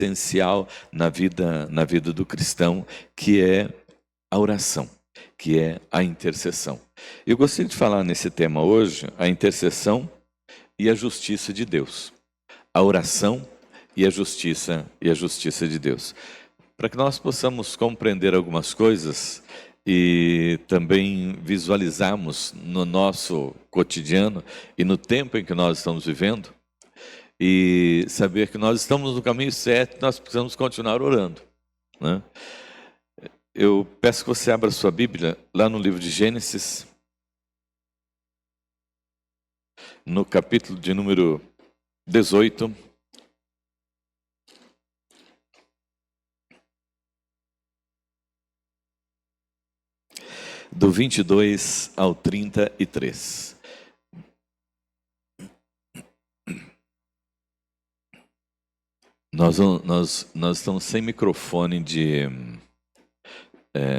essencial na vida do cristão, que é a oração, que é a intercessão. Eu gostaria de falar nesse tema hoje, a intercessão e a justiça de Deus. A oração e a justiça de Deus. Para que nós possamos compreender algumas coisas e também visualizarmos no nosso cotidiano e no tempo em que nós estamos vivendo, e saber que nós estamos no caminho certo, nós precisamos continuar orando, né? Eu peço que você abra sua Bíblia lá no livro de Gênesis, no capítulo de número 18. Do 22 ao 33. Nós estamos sem microfone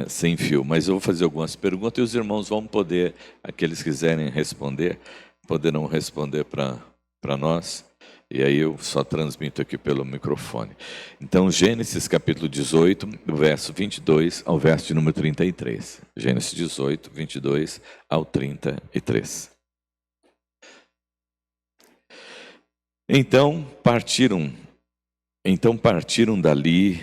sem fio, mas eu vou fazer algumas perguntas e os irmãos vão poder, aqueles que quiserem responder, poderão responder para nós. E aí eu só transmito aqui pelo microfone. Então, Gênesis capítulo 18, do verso 22 ao verso de número 33. Gênesis 18, 22 ao 33. Então partiram dali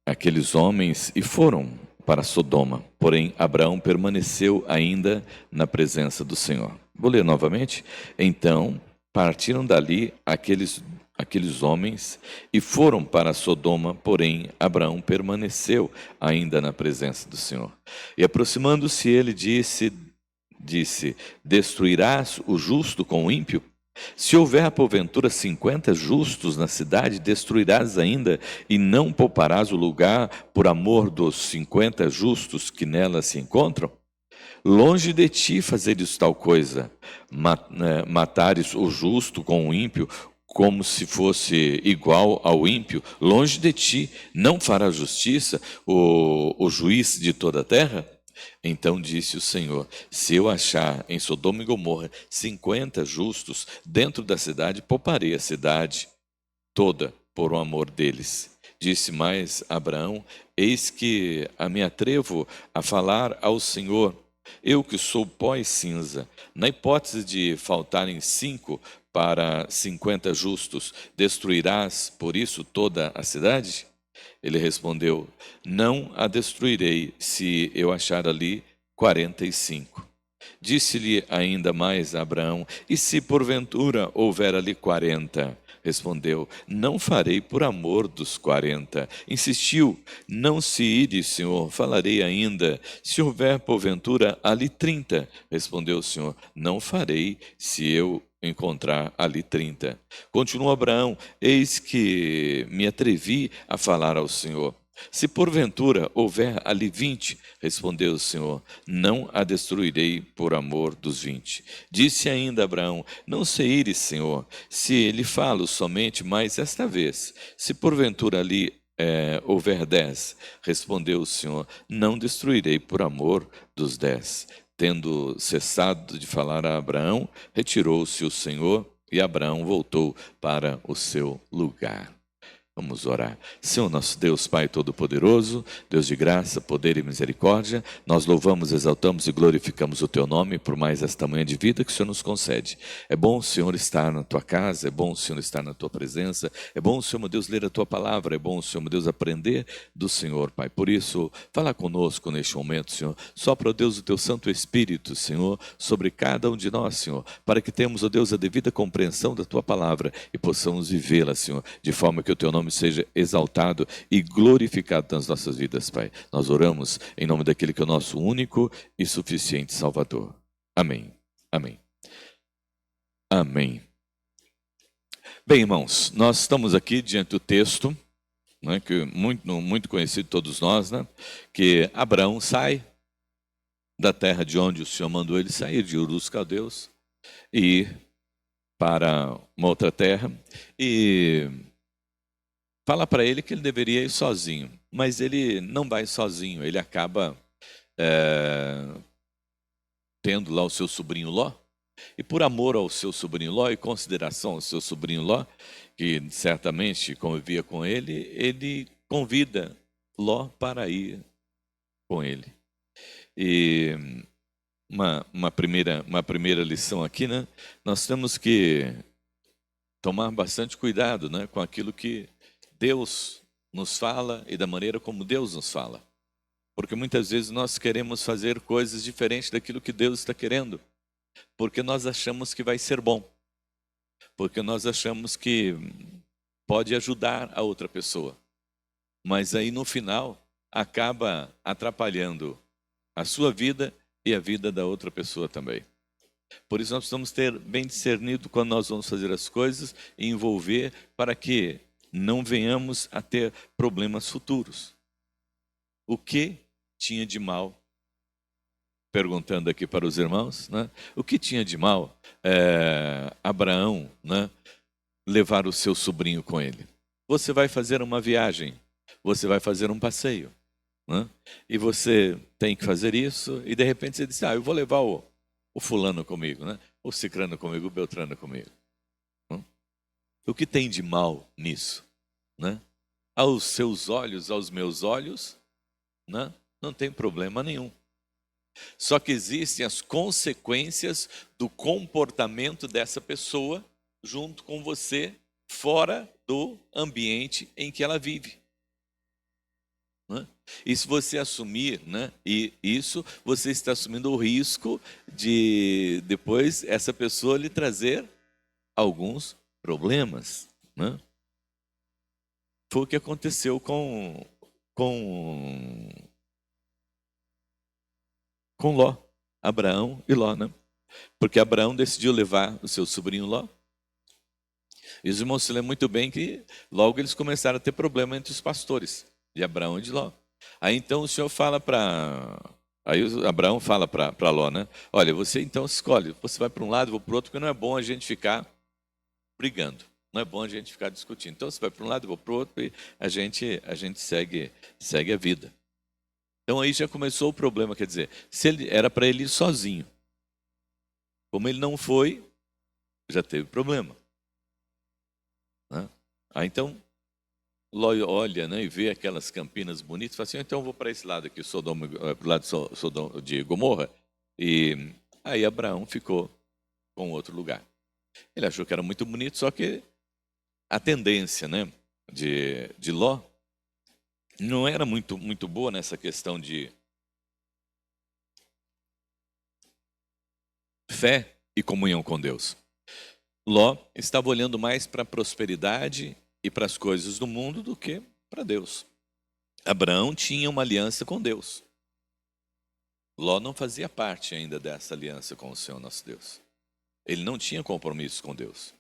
aqueles homens e foram para Sodoma. Porém, Abraão permaneceu ainda na presença do Senhor. Vou ler novamente. Então partiram dali aqueles homens e foram para Sodoma, porém Abraão permaneceu ainda na presença do Senhor. E aproximando-se ele disse: destruirás o justo com o ímpio? Se houver porventura 50 justos na cidade, destruirás ainda e não pouparás o lugar por amor dos 50 justos que nela se encontram? Longe de ti fazeres tal coisa, matares o justo com o ímpio, como se fosse igual ao ímpio. Longe de ti, não fará justiça o juiz de toda a terra? Então disse o Senhor: se eu achar em Sodoma e Gomorra 50 justos dentro da cidade, pouparei a cidade toda por o amor deles. Disse mais Abraão: eis que me atrevo a falar ao Senhor, eu que sou pó e cinza. Na hipótese de faltarem 5 para 50 justos, destruirás por isso toda a cidade? Ele respondeu: não a destruirei, se eu achar ali 45. Disse-lhe ainda mais Abraão: e se porventura houver ali 40? Respondeu: não farei por amor dos 40. Insistiu: não se ire, Senhor, falarei ainda. Se houver porventura ali 30? Respondeu o Senhor: não farei, se eu encontrar ali 30. Continuou Abraão: eis que me atrevi a falar ao Senhor. Se porventura houver ali 20, respondeu o Senhor: não a destruirei por amor dos 20. Disse ainda Abraão: não se ire, Senhor, se lhe falo somente mais esta vez. Se porventura ali houver 10, respondeu o Senhor: não destruirei por amor dos 10. Tendo cessado de falar a Abraão, retirou-se o Senhor e Abraão voltou para o seu lugar. Vamos orar. Senhor nosso Deus, Pai Todo-Poderoso, Deus de graça, poder e misericórdia, nós louvamos, exaltamos e glorificamos o Teu nome por mais esta manhã de vida que o Senhor nos concede. É bom o Senhor estar na Tua casa, é bom o Senhor estar na Tua presença, é bom o Senhor, meu Deus, ler a Tua palavra, é bom o Senhor, meu Deus, aprender do Senhor, Pai. Por isso, fala conosco neste momento, Senhor. Sopra, ó Deus, o Teu Santo Espírito, Senhor, sobre cada um de nós, Senhor, para que tenhamos, ó Deus, a devida compreensão da Tua palavra e possamos vivê-la, Senhor, de forma que o Teu nome seja exaltado e glorificado nas nossas vidas, Pai. Nós oramos em nome daquele que é o nosso único e suficiente Salvador. Amém. Amém. Amém. Bem, irmãos, nós estamos aqui diante do texto, né, que muito conhecido de todos nós, né, que Abraão sai da terra de onde o Senhor mandou ele sair, de Ur dos Caldeus, e ir para uma outra terra, e fala para ele que ele deveria ir sozinho, mas ele não vai sozinho, ele acaba tendo lá o seu sobrinho Ló, E por amor ao seu sobrinho Ló e consideração ao seu sobrinho Ló, que certamente convivia com ele, ele convida Ló para ir com ele. E uma primeira lição aqui, né? Nós temos que tomar bastante cuidado, né, com aquilo que Deus nos fala e da maneira como Deus nos fala. Porque muitas vezes nós queremos fazer coisas diferentes daquilo que Deus está querendo. Porque nós achamos que vai ser bom. Porque nós achamos que pode ajudar a outra pessoa. Mas aí no final acaba atrapalhando a sua vida e a vida da outra pessoa também. Por isso nós precisamos ter bem discernido quando nós vamos fazer as coisas e envolver para que não venhamos a ter problemas futuros. O que tinha de mal? Perguntando aqui para os irmãos, né? O que tinha de mal Abraão, né, levar o seu sobrinho com ele? Você vai fazer uma viagem, você vai fazer um passeio, né? E você tem que fazer isso e de repente você diz, eu vou levar o fulano comigo, né? O cicrano comigo, o beltrano comigo. O que tem de mal nisso, né? Aos seus olhos, aos meus olhos, né? Não tem problema nenhum. Só que existem as consequências do comportamento dessa pessoa junto com você, fora do ambiente em que ela vive. E se você assumir, né, e isso, você está assumindo o risco de depois essa pessoa lhe trazer alguns problemas, né? Foi o que aconteceu com Ló, Abraão e Ló, né? Porque Abraão decidiu levar o seu sobrinho Ló. E os irmãos se lembram muito bem que logo eles começaram a ter problema entre os pastores de Abraão e de Ló. Aí então o Senhor fala aí Abraão fala para Ló, né? Olha, você então escolhe, você vai para um lado, eu vou para o outro, porque não é bom a gente ficar brigando, não é bom a gente ficar discutindo. Então você vai para um lado, eu vou para o outro e a gente segue a vida. Então aí já começou o problema, quer dizer, se ele era para ele ir sozinho, como ele não foi, já teve problema, né? Aí então Ló olha, né, e vê aquelas campinas bonitas, fala assim, então eu vou para esse lado aqui, para o lado de Gomorra. E aí Abraão ficou com outro lugar. Ele achou que era muito bonito, só que a tendência, né, de Ló não era muito boa nessa questão de fé e comunhão com Deus. Ló estava olhando mais para a prosperidade e para as coisas do mundo do que para Deus. Abraão tinha uma aliança com Deus. Ló não fazia parte ainda dessa aliança com o Senhor nosso Deus. Ele não tinha compromisso com Deus.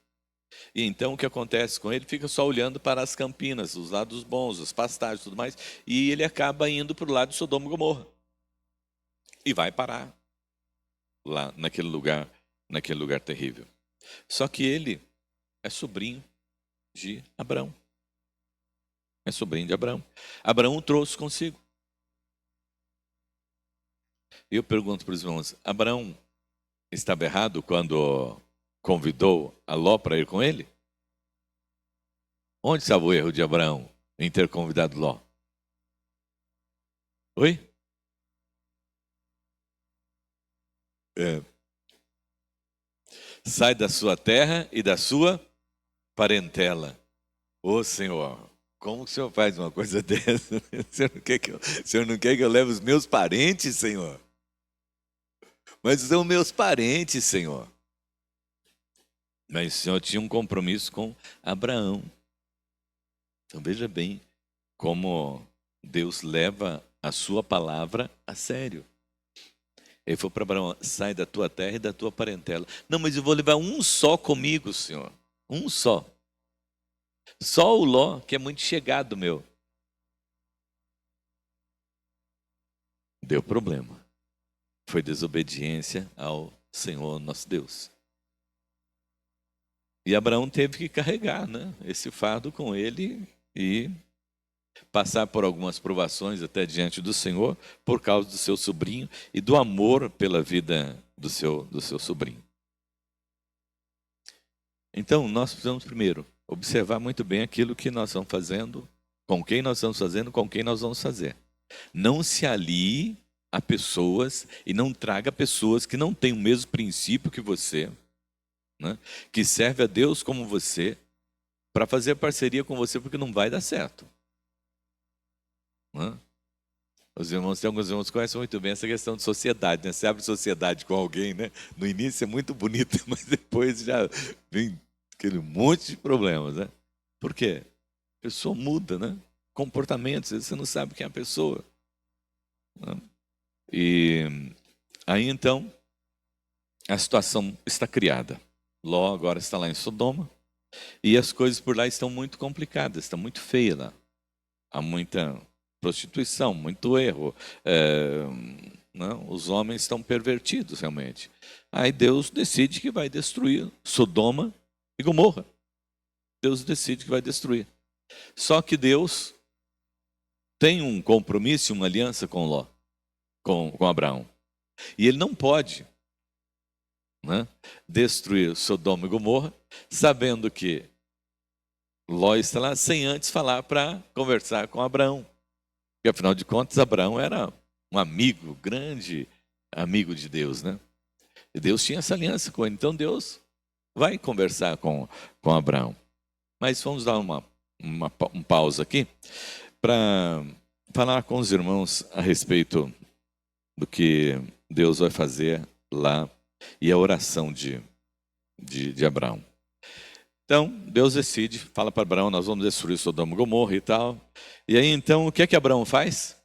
E então o que acontece com ele? Fica só olhando para as campinas, os lados bons, as pastagens e tudo mais, e ele acaba indo para o lado de Sodoma e Gomorra. E vai parar lá naquele lugar terrível. Só que ele é sobrinho de Abraão. É sobrinho de Abraão. Abraão o trouxe consigo. E eu pergunto para os irmãos, Abraão estava errado quando convidou a Ló para ir com ele? Onde estava o erro de Abraão em ter convidado Ló? Oi? Sai da sua terra e da sua parentela. Ô Senhor, como o Senhor faz uma coisa dessa? O Senhor não quer que eu leve os meus parentes, Senhor? Mas são meus parentes, Senhor. Mas o Senhor tinha um compromisso com Abraão. Então veja bem como Deus leva a sua palavra a sério. Ele falou para Abraão, sai da tua terra e da tua parentela. Não, mas eu vou levar um só comigo, Senhor. Um só. Só o Ló, que é muito chegado meu. Deu problema. Foi desobediência ao Senhor nosso Deus. E Abraão teve que carregar, né, esse fardo com ele e passar por algumas provações até diante do Senhor por causa do seu sobrinho e do amor pela vida do seu sobrinho. Então, nós precisamos primeiro observar muito bem aquilo que nós estamos fazendo, com quem nós estamos fazendo, com quem nós vamos fazer. Não se alie a pessoas e não traga pessoas que não têm o mesmo princípio que você, né? Que serve a Deus como você, para fazer parceria com você, porque não vai dar certo. Né? Os irmãos, tem alguns irmãos que conhecem muito bem essa questão de sociedade, né? Você abre sociedade com alguém, né? No início é muito bonito, mas depois já vem aquele monte de problemas, né? Por quê? A pessoa muda, né? Comportamentos, você não sabe quem é a pessoa. Né? E aí então, a situação está criada. Ló agora está lá em Sodoma, e as coisas por lá estão muito complicadas, está muito feia lá. Há muita prostituição, muito erro. Não, os homens estão pervertidos realmente. Aí Deus decide que vai destruir Sodoma e Gomorra. Deus decide que vai destruir. Só que Deus tem um compromisso, uma aliança com Ló, com Abraão. E ele não pode, né, destruir Sodoma e Gomorra, sabendo que Ló está lá sem antes falar para conversar com Abraão. Porque, afinal de contas, Abraão era um amigo, grande amigo de Deus, né? E Deus tinha essa aliança com ele. Então, Deus vai conversar com Abraão. Mas vamos dar uma pausa aqui para falar com os irmãos a respeito do que Deus vai fazer lá e a oração de Abraão. Então, Deus decide, fala para Abraão, nós vamos destruir Sodoma e Gomorra e tal. E aí, então, o que é que Abraão faz?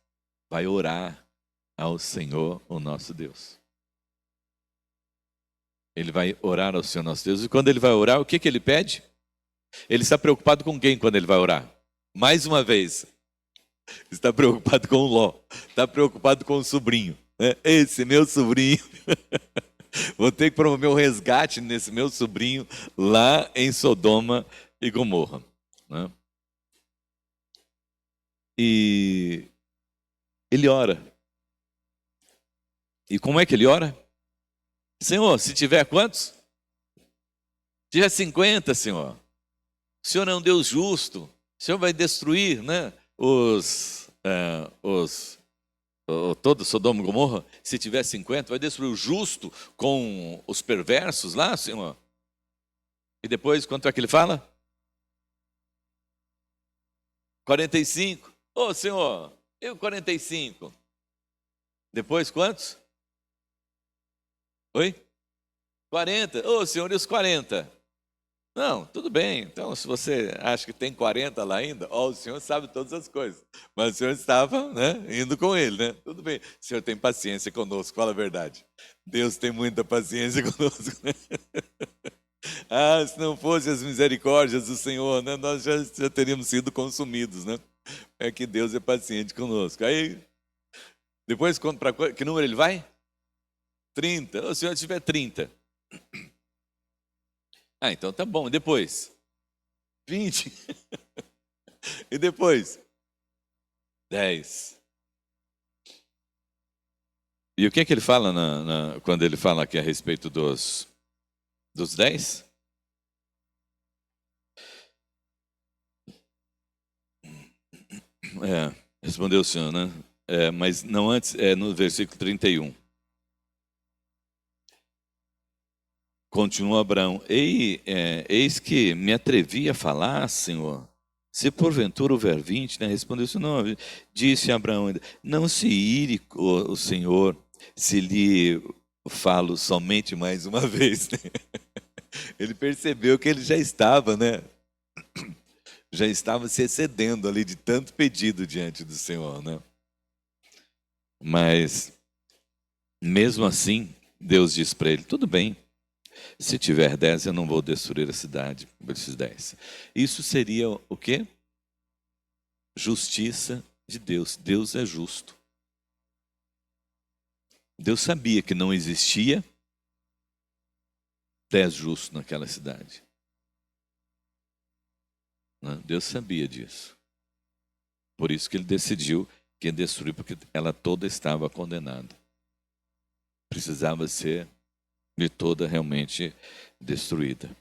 Vai orar ao Senhor, o nosso Deus. Ele vai orar ao Senhor, nosso Deus. E quando ele vai orar, o que ele pede? Ele está preocupado com quem quando ele vai orar? Mais uma vez, está preocupado com o Ló. Está preocupado com o sobrinho. Né? Esse meu sobrinho... Vou ter que promover um resgate nesse meu sobrinho lá em Sodoma e Gomorra. Né? E ele ora. E como é que ele ora? Senhor, se tiver quantos? Se tiver 50, Senhor. O Senhor é um Deus justo. O Senhor vai destruir, né, todo Sodoma e Gomorra. Se tiver 50, vai destruir o justo com os perversos lá, Senhor. E depois, quanto é que ele fala? 45. Ô, Senhor, eu 45. Depois, quantos? Oi? 40. Ô, Senhor, e os 40? Não, tudo bem. Então, se você acha que tem 40 lá ainda, o Senhor sabe todas as coisas. Mas o Senhor estava, né, indo com ele, né? Tudo bem. O Senhor tem paciência conosco, fala a verdade. Deus tem muita paciência conosco. Né? Se não fosse as misericórdias do Senhor, né, nós já teríamos sido consumidos, né? É que Deus é paciente conosco. Aí, depois, para que número ele vai? 30. O Senhor tiver 30. Então tá bom. E depois? 20. E depois? 10. E o que é que ele fala quando ele fala aqui a respeito dos 10? Respondeu o Senhor, né? Mas não antes, no versículo 31. Continua Abraão, eis que me atrevi a falar, Senhor, se porventura houver 20, né? Respondeu o Senhor, não, disse Abraão, não se ire o Senhor, se lhe falo somente mais uma vez. Né? Ele percebeu que ele já estava, né? Já estava se excedendo ali de tanto pedido diante do Senhor, né? Mas, mesmo assim, Deus diz para ele, tudo bem, se tiver 10, eu não vou destruir a cidade por esses 10. Isso seria o quê? Justiça de Deus. Deus é justo. Deus sabia que não existia 10 justos naquela cidade. Deus sabia disso. Por isso que ele decidiu que ia destruir, porque ela toda estava condenada. Precisava ser de toda realmente destruída.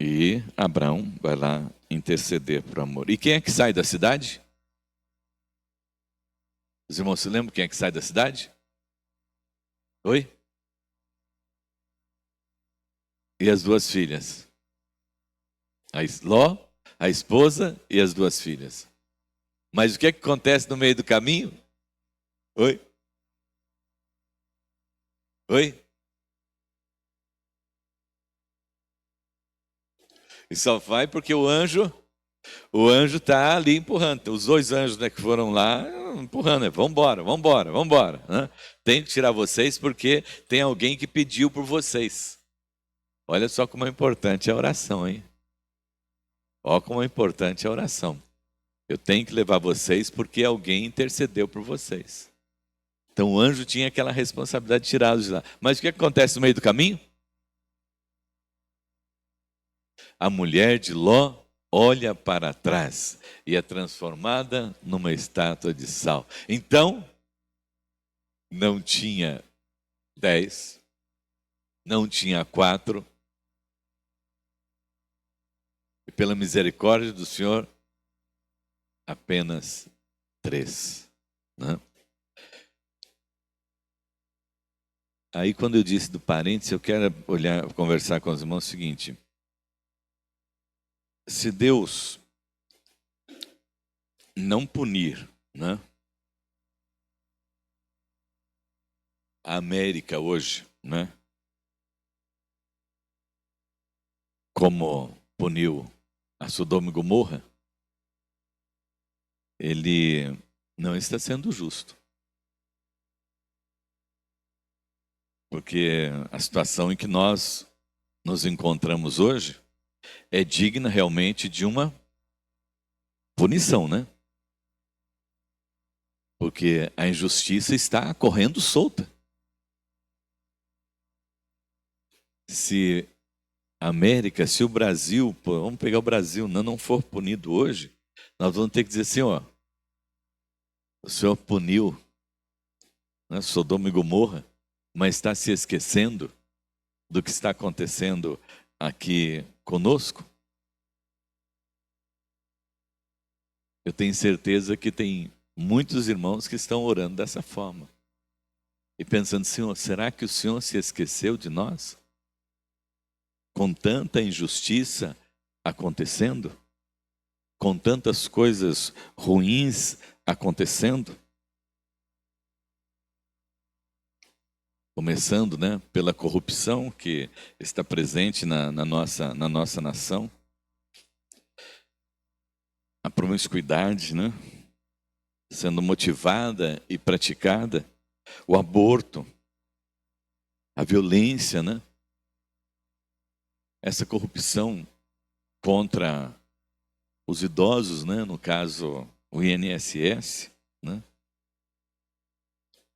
E Abraão vai lá interceder por amor. E quem é que sai da cidade? Os irmãos se lembram quem é que sai da cidade? Oi? E as duas filhas. Ló, a esposa e as duas filhas. Mas o que é que acontece no meio do caminho? Oi? Oi? E só vai porque o anjo está ali empurrando. Os dois anjos, né, que foram lá empurrando, né? Vambora, vambora, vambora. Né? Tem que tirar vocês porque tem alguém que pediu por vocês. Olha só como é importante a oração, hein? Olha como é importante a oração. Eu tenho que levar vocês porque alguém intercedeu por vocês. Então o anjo tinha aquela responsabilidade de tirá-los de lá. Mas o que acontece no meio do caminho? A mulher de Ló olha para trás e é transformada numa estátua de sal. Então, não tinha 10, não tinha 4, e pela misericórdia do Senhor, apenas 3. Né? Aí, quando eu disse do parênteses, eu quero conversar com os irmãos o seguinte: se Deus não punir, né, a América hoje, né, como puniu a Sodoma e Gomorra, ele não está sendo justo. Porque a situação em que nós nos encontramos hoje é digna realmente de uma punição, né? Porque a injustiça está correndo solta. Se a América, se o Brasil, vamos pegar o Brasil, não for punido hoje, nós vamos ter que dizer assim, ó, o Senhor puniu, né, Sodoma e Gomorra, mas está se esquecendo do que está acontecendo aqui conosco? Eu tenho certeza que tem muitos irmãos que estão orando dessa forma. E pensando, Senhor, será que o Senhor se esqueceu de nós? Com tanta injustiça acontecendo? Com tantas coisas ruins acontecendo? Começando, né, pela corrupção que está presente na nossa nação. A promiscuidade, né, sendo motivada e praticada. O aborto. A violência, né? Essa corrupção contra os idosos, né, no caso o INSS, né?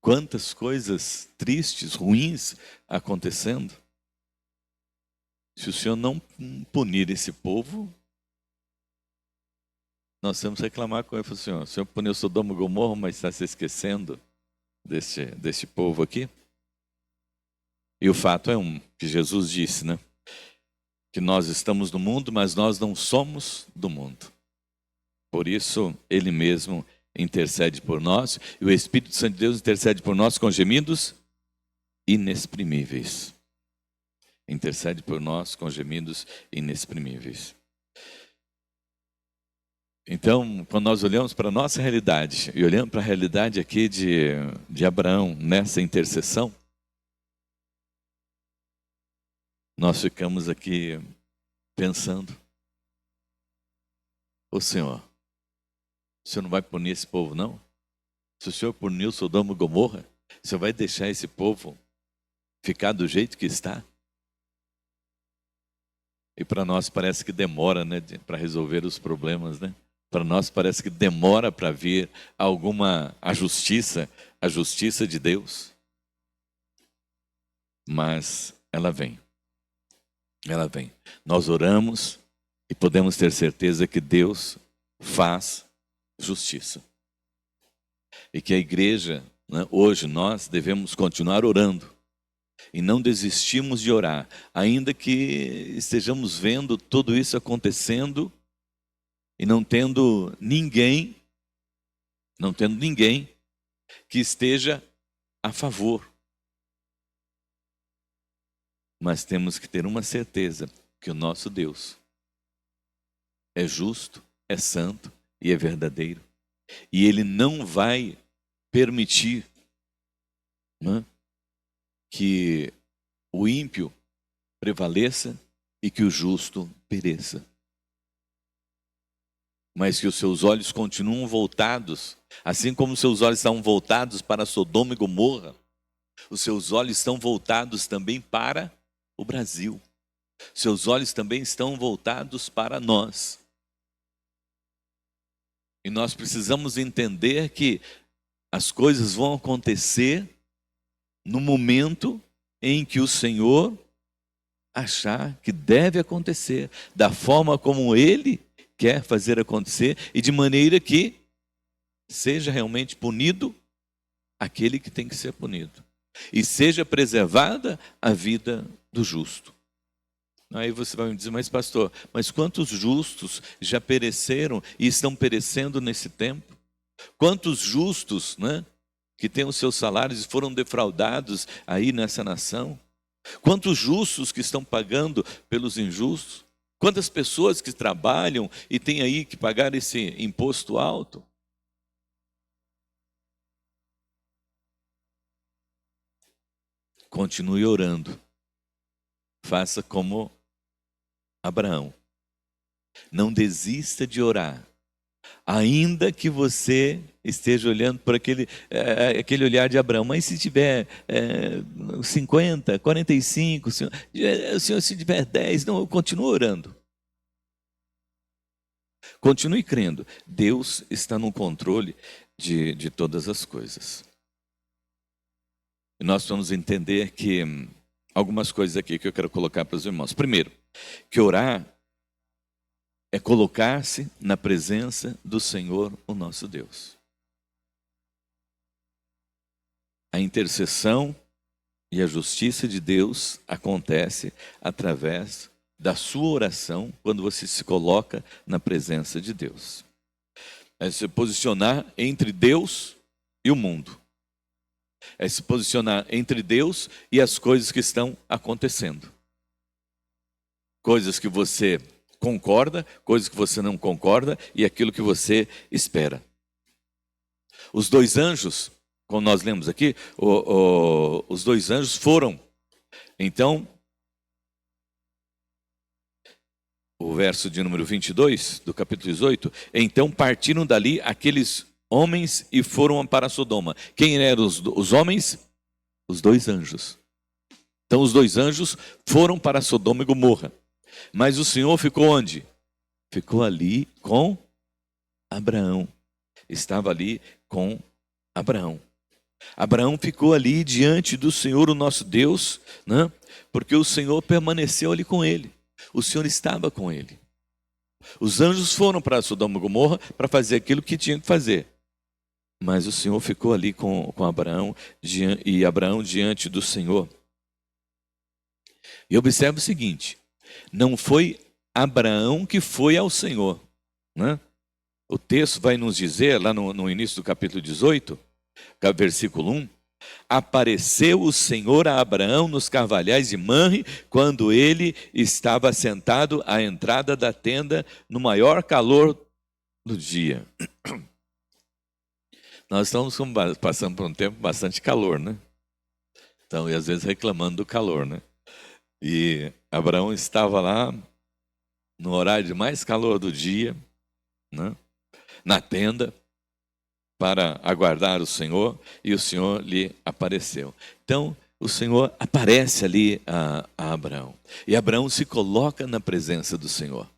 Quantas coisas tristes, ruins acontecendo. Se o Senhor não punir esse povo, nós temos que reclamar com ele. O Senhor puniu Sodoma e Gomorra, mas está se esquecendo desse povo aqui. E o fato é que Jesus disse, né? Que nós estamos no mundo, mas nós não somos do mundo. Por isso, Ele mesmo intercede por nós, e o Espírito Santo de Deus intercede por nós com gemidos inexprimíveis. Intercede por nós com gemidos inexprimíveis. Então, quando nós olhamos para a nossa realidade, e olhamos para a realidade aqui de Abraão, nessa intercessão, nós ficamos aqui pensando, ô Senhor, o Senhor não vai punir esse povo, não? Se o Senhor puniu Sodoma e Gomorra, o Senhor vai deixar esse povo ficar do jeito que está? E para nós parece que demora, né, para resolver os problemas, né? Para nós parece que demora para vir a justiça de Deus. Mas ela vem. Ela vem. Nós oramos e podemos ter certeza que Deus faz justiça. E que a igreja, né, hoje nós devemos continuar orando e não desistimos de orar, ainda que estejamos vendo tudo isso acontecendo e não tendo ninguém que esteja a favor. Mas temos que ter uma certeza, que o nosso Deus é justo, é santo e é verdadeiro. E Ele não vai permitir, né, que o ímpio prevaleça e que o justo pereça. Mas que os seus olhos continuam voltados, assim como os seus olhos estão voltados para Sodoma e Gomorra, os seus olhos estão voltados também para o Brasil. Seus olhos também estão voltados para nós. E nós precisamos entender que as coisas vão acontecer no momento em que o Senhor achar que deve acontecer, da forma como Ele quer fazer acontecer e de maneira que seja realmente punido aquele que tem que ser punido e seja preservada a vida do justo. Aí você vai me dizer, mas pastor, mas quantos justos já pereceram e estão perecendo nesse tempo? Quantos justos, né, que têm os seus salários e foram defraudados aí nessa nação? Quantos justos que estão pagando pelos injustos? Quantas pessoas que trabalham e têm aí que pagar esse imposto alto? Continue orando. Faça como Abraão. Não desista de orar. Ainda que você esteja olhando por aquele olhar de Abraão, mas se tiver 50, 45, o senhor se tiver 10, não, continue orando. Continue crendo. Deus está no controle de todas as coisas. E nós vamos entender que algumas coisas aqui que eu quero colocar para os irmãos. Primeiro, que orar é colocar-se na presença do Senhor, o nosso Deus. A intercessão e a justiça de Deus acontece através da sua oração, quando você se coloca na presença de Deus. É se posicionar entre Deus e o mundo. É se posicionar entre Deus e as coisas que estão acontecendo. Coisas que você concorda, coisas que você não concorda e aquilo que você espera. Os dois anjos, como nós lemos aqui, os dois anjos foram. Então, o verso de número 22 do capítulo 18, então partiram dali aqueles homens e foram para Sodoma. Quem eram os homens? Os dois anjos. Então os dois anjos foram para Sodoma e Gomorra. Mas o Senhor ficou onde? Ficou ali com Abraão. Estava ali com Abraão. Abraão ficou ali diante do Senhor, o nosso Deus, né? Porque o Senhor permaneceu ali com ele. O Senhor estava com ele. Os anjos foram para Sodoma e Gomorra para fazer aquilo que tinha que fazer. Mas o Senhor ficou ali com Abraão e Abraão diante do Senhor. E observe o seguinte, não foi Abraão que foi ao Senhor, né? O texto vai nos dizer, lá no início do capítulo 18, versículo 1, apareceu o Senhor a Abraão nos carvalhais de Manre, quando ele estava sentado à entrada da tenda, no maior calor do dia. Nós estamos passando por um tempo bastante calor, né? Então, e às vezes reclamando do calor, né? E Abraão estava lá, no horário de mais calor do dia, né? Na tenda, para aguardar o Senhor, e o Senhor lhe apareceu. Então, o Senhor aparece ali a Abraão. E Abraão se coloca na presença do Senhor.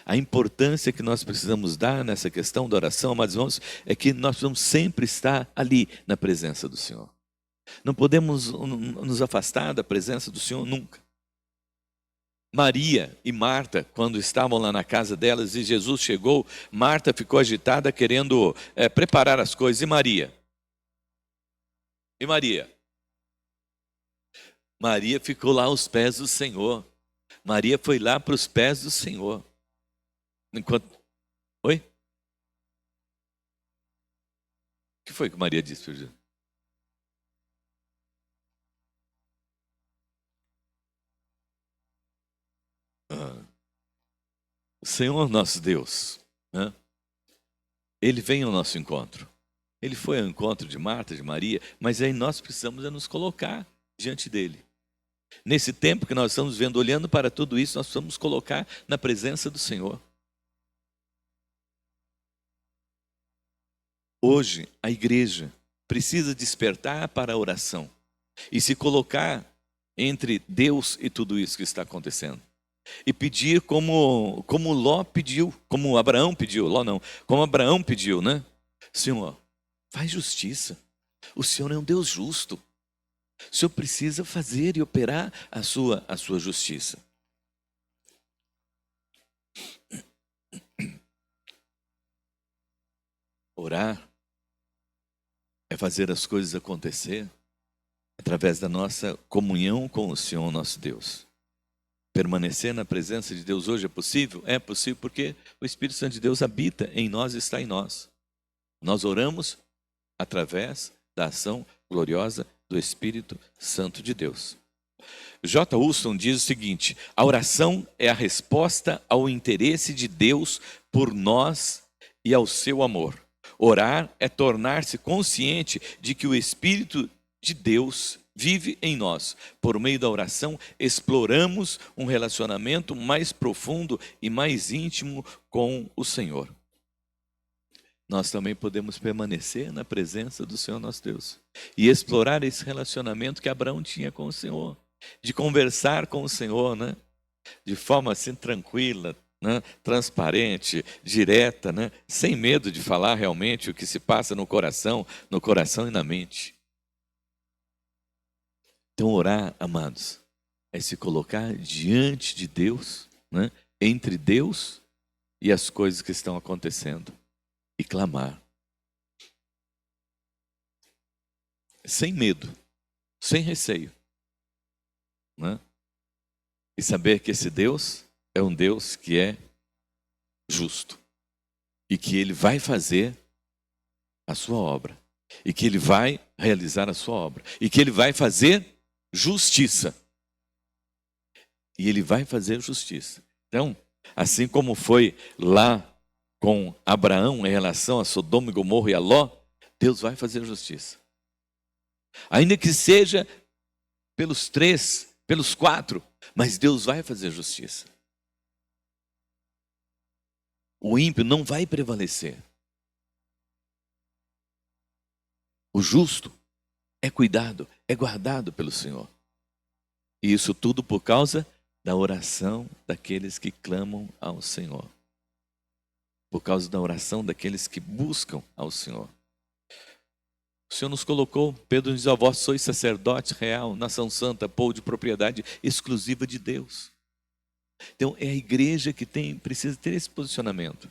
A importância que nós precisamos dar nessa questão da oração, amados irmãos, é que nós precisamos sempre estar ali na presença do Senhor. Não podemos nos afastar da presença do Senhor nunca. Maria e Marta, quando estavam lá na casa delas e Jesus chegou, Marta ficou agitada querendo preparar as coisas. E Maria? Maria ficou lá aos pés do Senhor. Maria foi lá para os pés do Senhor. Enquanto... Oi? O que foi que Maria disse, filho? O Senhor nosso Deus, né? Ele vem ao nosso encontro. Ele foi ao encontro de Marta, de Maria, mas aí nós precisamos nos colocar diante dele. Nesse tempo que nós estamos vendo, olhando para tudo isso, nós precisamos colocar na presença do Senhor. Hoje, a igreja precisa despertar para a oração e se colocar entre Deus e tudo isso que está acontecendo. E pedir como Ló pediu, como Abraão pediu, Ló não, como Abraão pediu, né? Senhor, faz justiça. O Senhor é um Deus justo. O Senhor precisa fazer e operar a sua justiça. Orar é fazer as coisas acontecer através da nossa comunhão com o Senhor nosso Deus. Permanecer na presença de Deus hoje é possível? É possível porque o Espírito Santo de Deus habita em nós e está em nós. Nós oramos através da ação gloriosa do Espírito Santo de Deus. J. Huston diz o seguinte: a oração é a resposta ao interesse de Deus por nós e ao seu amor. Orar é tornar-se consciente de que o Espírito de Deus vive em nós. Por meio da oração, exploramos um relacionamento mais profundo e mais íntimo com o Senhor. Nós também podemos permanecer na presença do Senhor nosso Deus e explorar esse relacionamento que Abraão tinha com o Senhor, de conversar com o Senhor, né? De forma assim tranquila, né? Transparente, direta, né? Sem medo de falar realmente o que se passa no coração e na mente. Então orar, amados, é se colocar diante de Deus, né? Entre Deus e as coisas que estão acontecendo. E clamar. Sem medo, sem receio. Né? E saber que esse Deus é um Deus que é justo. E que Ele vai fazer a sua obra. E que Ele vai realizar a sua obra. E que Ele vai fazer justiça. E Ele vai fazer justiça. Então, assim como foi lá com Abraão em relação a Sodoma e Gomorra e a Ló, Deus vai fazer justiça. Ainda que seja pelos 3, pelos 4, mas Deus vai fazer justiça. O ímpio não vai prevalecer. O justo é cuidado, é guardado pelo Senhor. E isso tudo por causa da oração daqueles que clamam ao Senhor. Por causa da oração daqueles que buscam ao Senhor. O Senhor nos colocou, Pedro diz: vós sois sacerdote real, nação santa, povo de propriedade exclusiva de Deus. Então é a igreja que precisa ter esse posicionamento,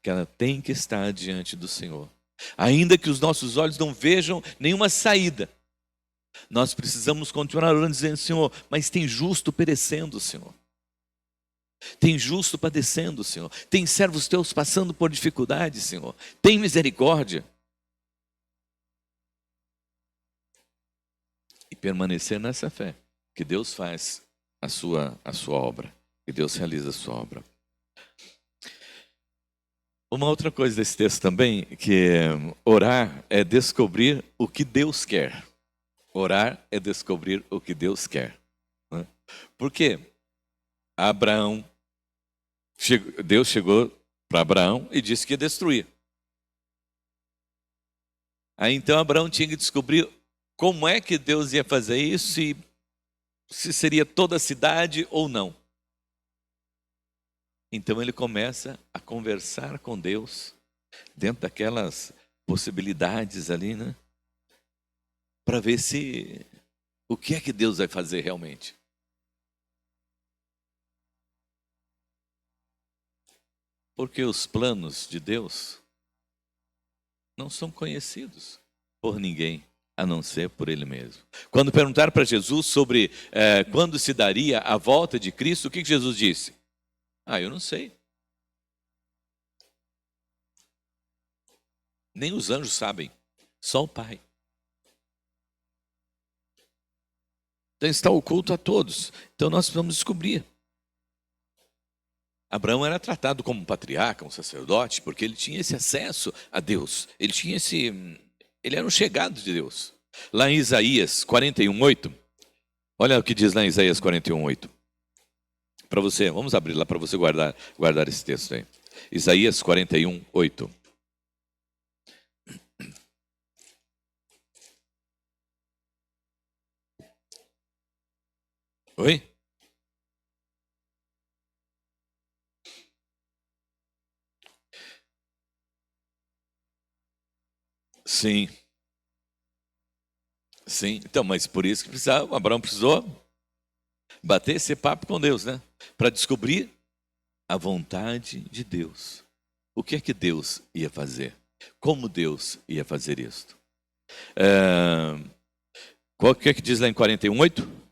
que ela tem que estar diante do Senhor. Ainda que os nossos olhos não vejam nenhuma saída, nós precisamos continuar orando, dizendo: Senhor, mas tem justo perecendo, Senhor. Tem justo padecendo, Senhor. Tem servos teus passando por dificuldade, Senhor. Tem misericórdia. E permanecer nessa fé, que Deus faz a sua obra, que Deus realiza a sua obra. Uma outra coisa desse texto também, que orar é descobrir o que Deus quer. Orar é descobrir o que Deus quer. Né? Porque Deus chegou para Abraão e disse que ia destruir. Aí então Abraão tinha que descobrir como é que Deus ia fazer isso, se seria toda a cidade ou não. Então ele começa a conversar com Deus, dentro daquelas possibilidades ali, né? Para ver o que é que Deus vai fazer realmente. Porque os planos de Deus não são conhecidos por ninguém. a não ser por Ele mesmo. Quando perguntaram para Jesus sobre quando se daria a volta de Cristo, o que Jesus disse? Eu não sei. Nem os anjos sabem, só o Pai. Então está oculto a todos. Então nós precisamos descobrir. Abraão era tratado como um patriarca, um sacerdote, porque ele tinha esse acesso a Deus. Ele era um chegado de Deus. Lá em Isaías 41:8, olha o que diz lá em Isaías 41:8. Para você, vamos abrir lá para você guardar esse texto aí. Isaías 41:8. Oi? Sim. Sim. Então, mas por isso que Abraão precisou bater esse papo com Deus, né? Para descobrir a vontade de Deus. O que é que Deus ia fazer? Como Deus ia fazer isto? Qual que é que diz lá em 41:8?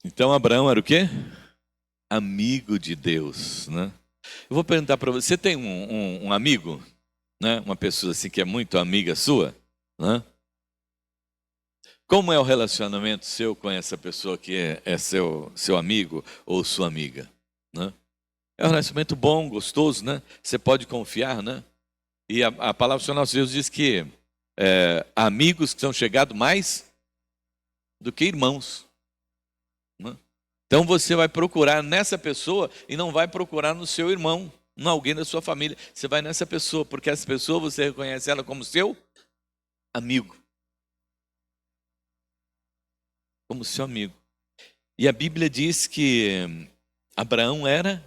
Então Abraão era o quê? Amigo de Deus, né? Eu vou perguntar para você, tem um amigo, né? Uma pessoa assim que é muito amiga sua, né? Como é o relacionamento seu com essa pessoa que é seu amigo ou sua amiga, né? É um relacionamento bom, gostoso, né? Você pode confiar, né? E a palavra do nosso Deus diz que amigos que são chegados mais do que irmãos, né? Então você vai procurar nessa pessoa e não vai procurar no seu irmão, em alguém da sua família. Você vai nessa pessoa, porque essa pessoa você reconhece ela como seu amigo. Como seu amigo. E a Bíblia diz que Abraão era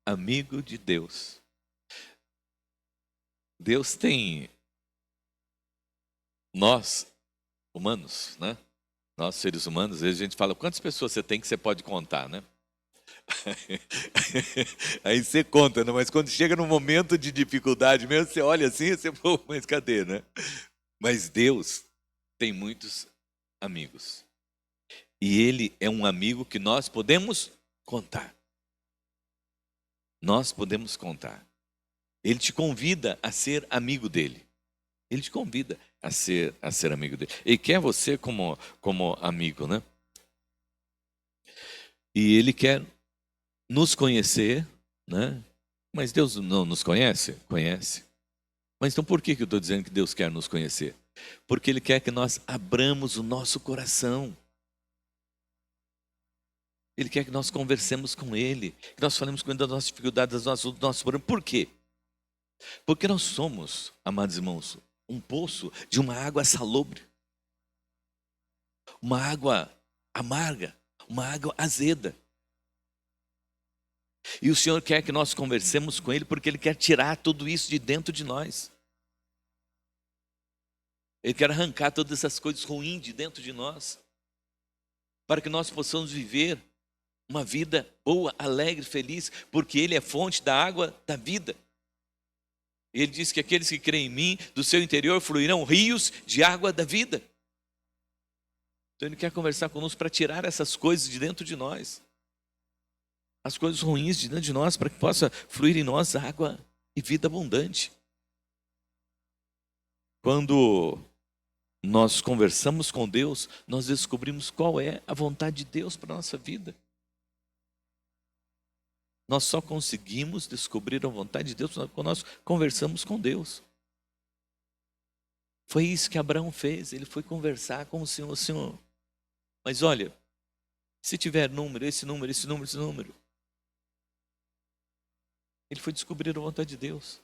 amigo de Deus. Deus tem nós, humanos, né? Nós, seres humanos, às vezes a gente fala, quantas pessoas você tem que você pode contar, né? Aí você conta, né? Mas quando chega num momento de dificuldade mesmo, você olha assim e você, pô, mas cadê, né? Mas Deus tem muitos amigos. E Ele é um amigo que nós podemos contar. Nós podemos contar. Ele te convida a ser amigo dele. Ele te convida a ser amigo dele. Ele quer você como amigo, né? E Ele quer nos conhecer, né? Mas Deus não nos conhece? Conhece. Mas então por que eu estou dizendo que Deus quer nos conhecer? Porque Ele quer que nós abramos o nosso coração. Ele quer que nós conversemos com Ele, que nós falemos com Ele das nossas dificuldades, do nosso problema. Por quê? Porque nós somos, amados irmãos, um poço de uma água salobre, uma água amarga, uma água azeda. E o Senhor quer que nós conversemos com Ele porque Ele quer tirar tudo isso de dentro de nós. Ele quer arrancar todas essas coisas ruins de dentro de nós, para que nós possamos viver uma vida boa, alegre, feliz, porque Ele é fonte da água da vida. Ele diz que aqueles que creem em mim, do seu interior fluirão rios de água da vida. Então Ele quer conversar conosco para tirar essas coisas de dentro de nós. As coisas ruins de dentro de nós, para que possa fluir em nós água e vida abundante. Quando nós conversamos com Deus, nós descobrimos qual é a vontade de Deus para a nossa vida. Nós só conseguimos descobrir a vontade de Deus quando nós conversamos com Deus. Foi isso que Abraão fez, ele foi conversar com o Senhor. Mas olha, se tiver esse número. Ele foi descobrir a vontade de Deus.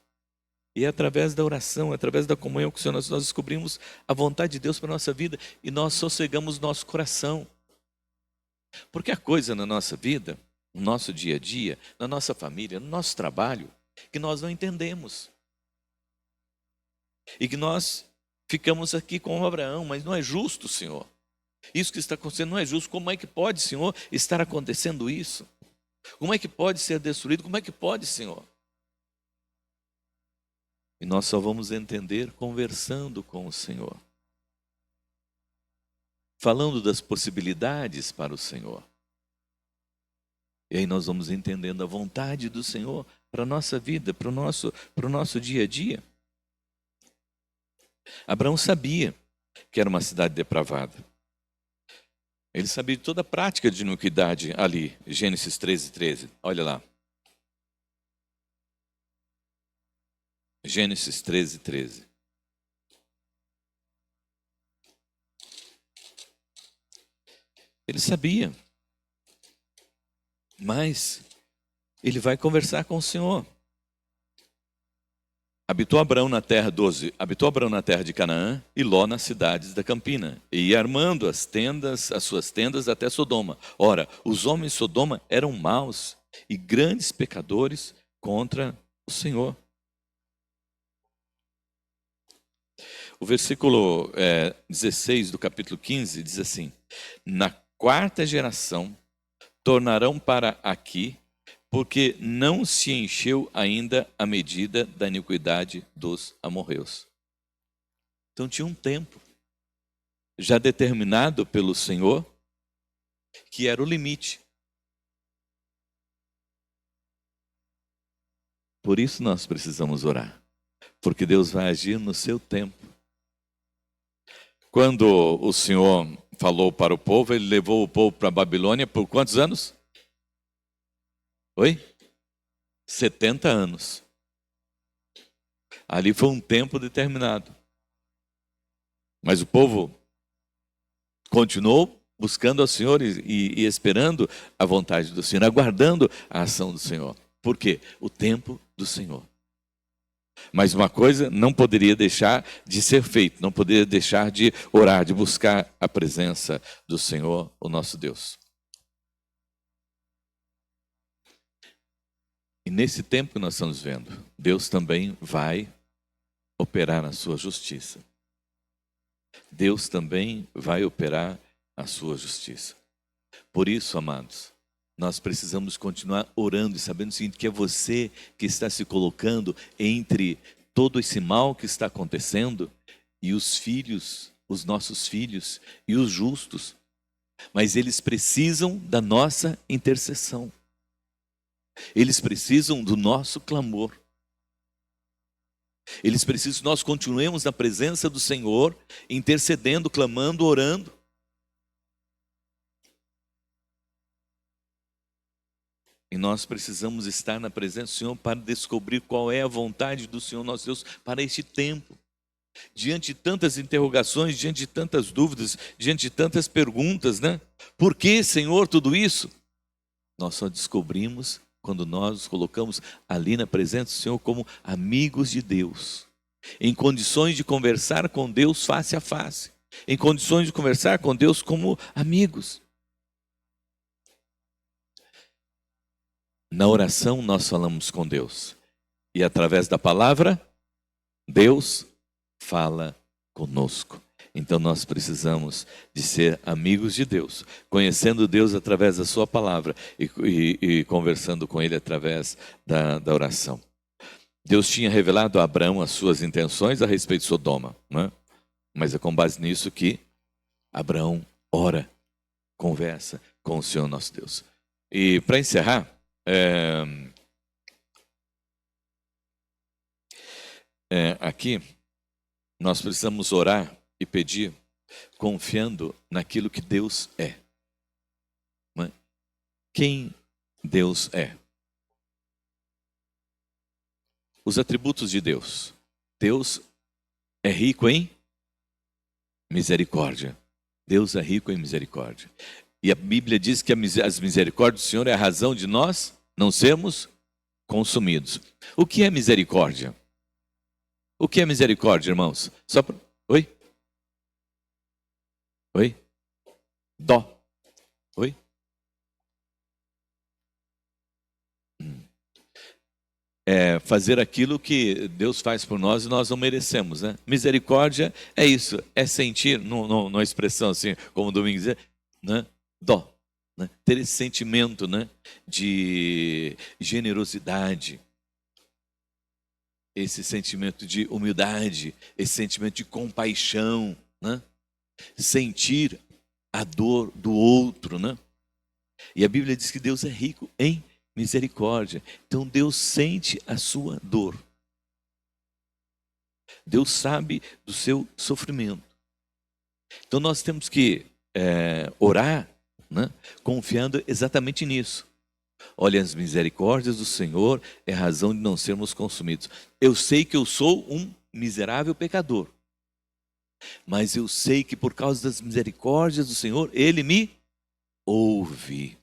E é através da oração, através da comunhão com o Senhor, nós descobrimos a vontade de Deus para a nossa vida e nós sossegamos nosso coração. Porque a coisa na nossa vida, no nosso dia a dia, na nossa família, no nosso trabalho, que nós não entendemos. E que nós ficamos aqui com Abraão, mas não é justo, Senhor. Isso que está acontecendo não é justo. Como é que pode, Senhor, estar acontecendo isso? Como é que pode ser destruído? Como é que pode, Senhor? E nós só vamos entender conversando com o Senhor, falando das possibilidades para o Senhor. E aí nós vamos entendendo a vontade do Senhor para a nossa vida, para o nosso dia a dia. Abraão sabia que era uma cidade depravada. Ele sabia de toda a prática de iniquidade ali, Gênesis 13:13. Olha lá. Gênesis 13:13. Ele sabia, mas ele vai conversar com o Senhor. Habitou Abraão na terra de Canaã e Ló nas cidades da campina, e ia armando as suas tendas até Sodoma. Ora, os homens de Sodoma eram maus e grandes pecadores contra o Senhor. O versículo 16 do capítulo 15 diz assim: na quarta geração tornarão para aqui, porque não se encheu ainda a medida da iniquidade dos amorreus. Então tinha um tempo já determinado pelo Senhor, que era o limite. Por isso nós precisamos orar, porque Deus vai agir no seu tempo. Quando o Senhor falou para o povo, ele levou o povo para a Babilônia por quantos anos? Oi? 70 anos. Ali foi um tempo determinado. Mas o povo continuou buscando ao Senhor e esperando a vontade do Senhor, aguardando a ação do Senhor. Por quê? O tempo do Senhor. Mas uma coisa não poderia deixar de ser feito, não poderia deixar de orar, de buscar a presença do Senhor, o nosso Deus. E nesse tempo que nós estamos vendo, Deus também vai operar na sua justiça. Deus também vai operar a sua justiça. Por isso, amados, nós precisamos continuar orando e sabendo o seguinte, que é você que está se colocando entre todo esse mal que está acontecendo e os filhos, os nossos filhos e os justos. Mas eles precisam da nossa intercessão. Eles precisam do nosso clamor. Eles precisam que nós continuemos na presença do Senhor, intercedendo, clamando, orando. E nós precisamos estar na presença do Senhor para descobrir qual é a vontade do Senhor nosso Deus para este tempo. Diante de tantas interrogações, diante de tantas dúvidas, diante de tantas perguntas, né? Por que, Senhor, tudo isso? Nós só descobrimos quando nós nos colocamos ali na presença do Senhor como amigos de Deus, em condições de conversar com Deus face a face, em condições de conversar com Deus como amigos. Na oração nós falamos com Deus, e através da palavra, Deus fala conosco. Então nós precisamos de ser amigos de Deus, conhecendo Deus através da sua palavra e conversando com Ele através da oração. Deus tinha revelado a Abraão as suas intenções a respeito de Sodoma, né? Mas é com base nisso que Abraão ora, conversa com o Senhor nosso Deus. E para encerrar, aqui nós precisamos orar e pedir, confiando naquilo que Deus é. Quem Deus é? Os atributos de Deus. Deus é rico em misericórdia. Deus é rico em misericórdia. E a Bíblia diz que as misericórdias do Senhor é a razão de nós não sermos consumidos. O que é misericórdia? O que é misericórdia, irmãos? Oi? Oi? Dó. Oi? fazer aquilo que Deus faz por nós e nós não merecemos, né? Misericórdia é isso, é sentir, numa expressão assim, como o Domingos diz, né? Dó, né? Ter esse sentimento, né? De generosidade, esse sentimento de humildade, esse sentimento de compaixão, né? Sentir a dor do outro, né? E a Bíblia diz que Deus é rico em misericórdia. Então Deus sente a sua dor. Deus sabe do seu sofrimento. Então nós temos que orar, né, confiando exatamente nisso. Olha, as misericórdias do Senhor é a razão de não sermos consumidos. Eu sei que eu sou um miserável pecador, mas eu sei que por causa das misericórdias do Senhor, Ele me ouve.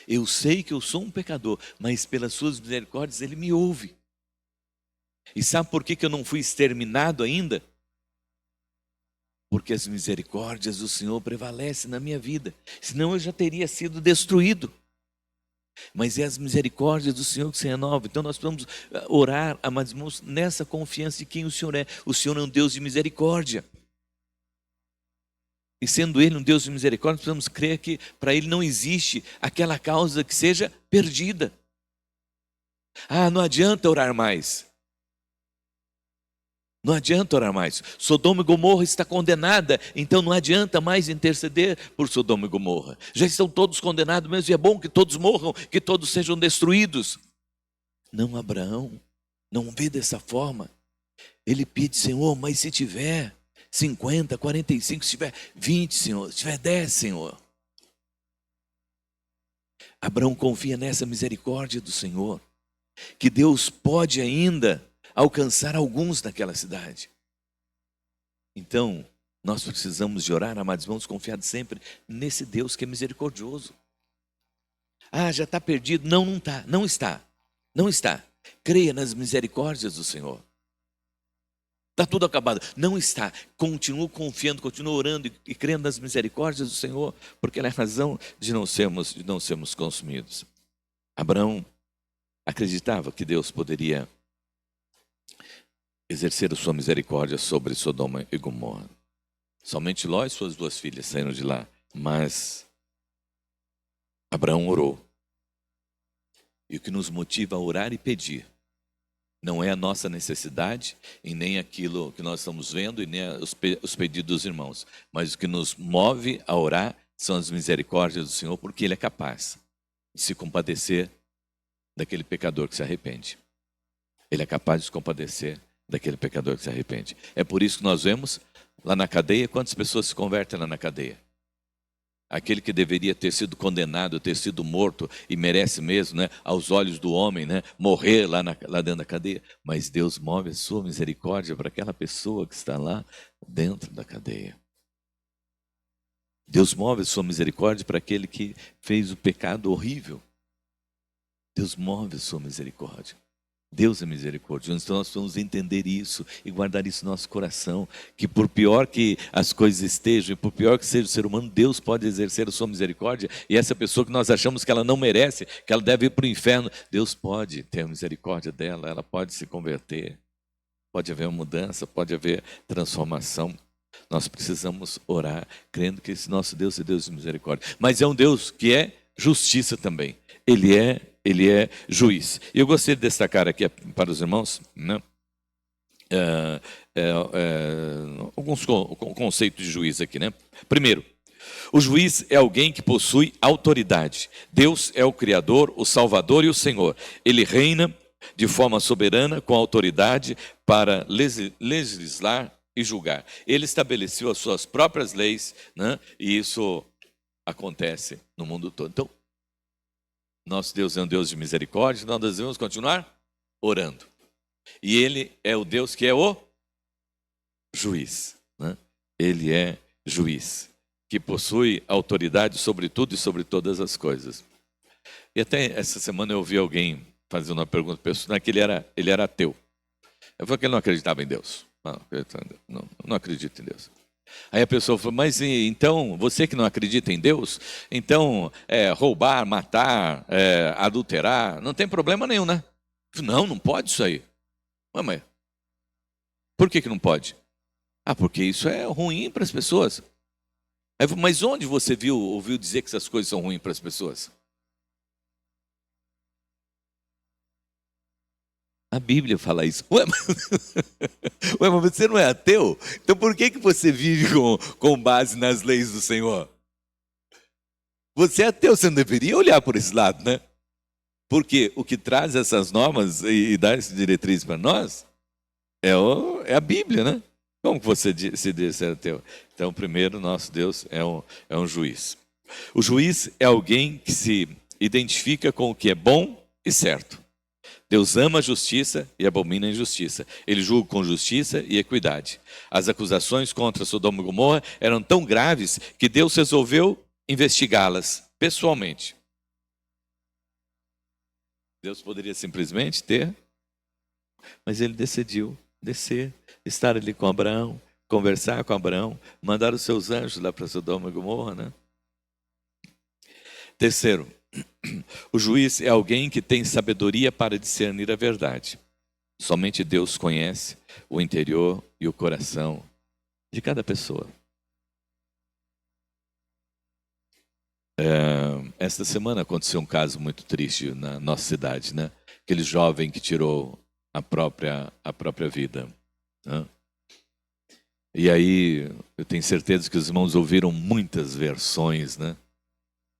Eu sei que eu sou um pecador, mas pelas suas misericórdias Ele me ouve. E sabe por que eu não fui exterminado ainda? Porque as misericórdias do Senhor prevalecem na minha vida. Senão eu já teria sido destruído. Mas é as misericórdias do Senhor que se renovam. Então nós precisamos orar, amados irmãos, nessa confiança de quem o Senhor é. O Senhor é um Deus de misericórdia. E sendo Ele um Deus de misericórdia, precisamos crer que para Ele não existe aquela causa que seja perdida. Ah, não adianta orar mais. Não adianta orar mais. Sodoma e Gomorra está condenada, então não adianta mais interceder por Sodoma e Gomorra. Já estão todos condenados mesmo, e é bom que todos morram, que todos sejam destruídos. Não, Abraão não vê dessa forma. Ele pede, Senhor, mas se tiver 50, 45, se tiver 20, Senhor, se tiver 10, Senhor. Abraão confia nessa misericórdia do Senhor, que Deus pode ainda alcançar alguns naquela cidade. Então, nós precisamos de orar, amados irmãos, confiados sempre nesse Deus que é misericordioso. Ah, já está perdido. Não, não está, não está, não está. Creia nas misericórdias do Senhor. Está tudo acabado. Não está. Continue confiando, continue orando e crendo nas misericórdias do Senhor, porque ela é a razão de não sermos consumidos. Abraão acreditava que Deus poderia exercer a sua misericórdia sobre Sodoma e Gomorra. Somente Ló e suas 2 filhas saíram de lá, mas Abraão orou. E o que nos motiva a orar e pedir não é a nossa necessidade e nem aquilo que nós estamos vendo e nem os pedidos dos irmãos, mas o que nos move a orar são as misericórdias do Senhor, porque Ele é capaz de se compadecer daquele pecador que se arrepende. Ele é capaz de se compadecer daquele pecador que se arrepende. É por isso que nós vemos lá na cadeia, quantas pessoas se convertem lá na cadeia? Aquele que deveria ter sido condenado, ter sido morto e merece mesmo, né, aos olhos do homem, né, morrer lá dentro da cadeia. Mas Deus move a sua misericórdia para aquela pessoa que está lá dentro da cadeia. Deus move a sua misericórdia para aquele que fez o pecado horrível. Deus move a sua misericórdia. Deus é misericordioso, então nós precisamos entender isso e guardar isso no nosso coração, que por pior que as coisas estejam, e por pior que seja o ser humano, Deus pode exercer a sua misericórdia, e essa pessoa que nós achamos que ela não merece, que ela deve ir para o inferno, Deus pode ter a misericórdia dela, ela pode se converter, pode haver uma mudança, pode haver transformação. Nós precisamos orar, crendo que esse nosso Deus é Deus de misericórdia, mas é um Deus que é justiça também. Ele é juiz. E eu gostaria de destacar aqui para os irmãos, né, alguns conceitos de juiz aqui, né? Primeiro, o juiz é alguém que possui autoridade. Deus é o Criador, o Salvador e o Senhor. Ele reina de forma soberana, com autoridade para legislar e julgar. Ele estabeleceu as suas próprias leis, né? E isso acontece no mundo todo. Então, nosso Deus é um Deus de misericórdia, nós devemos continuar orando. E Ele é o Deus que é o juiz, né? Ele é juiz, que possui autoridade sobre tudo e sobre todas as coisas. E até essa semana eu ouvi alguém fazendo uma pergunta pessoal, que ele era ateu. Eu falei que ele não acreditava em Deus. Não acredito em Deus. Aí a pessoa falou, mas então, você que não acredita em Deus, então roubar, matar, adulterar, não tem problema nenhum, né? Não, não pode isso aí. Ué, mas por que não pode? Ah, porque isso é ruim para as pessoas. Mas onde você ouviu dizer que essas coisas são ruins para as pessoas? A Bíblia fala isso. Ué, ué, mas você não é ateu? Então por que você vive com base nas leis do Senhor? Você é ateu, você não deveria olhar por esse lado, né? Porque o que traz essas normas e dá essa diretriz para nós é a Bíblia, né? Como que você se diz ser ateu? Então, primeiro, nosso Deus é um juiz. O juiz é alguém que se identifica com o que é bom e certo. Deus ama a justiça e abomina a injustiça. Ele julga com justiça e equidade. As acusações contra Sodoma e Gomorra eram tão graves que Deus resolveu investigá-las pessoalmente. Deus poderia simplesmente ter, mas ele decidiu descer, estar ali com Abraão, conversar com Abraão, mandar os seus anjos lá para Sodoma e Gomorra, né? Terceiro, o juiz é alguém que tem sabedoria para discernir a verdade. Somente Deus conhece o interior e o coração de cada pessoa. Esta semana aconteceu um caso muito triste na nossa cidade, né? Aquele jovem que tirou a própria vida, né? E aí eu tenho certeza que os irmãos ouviram muitas versões, né?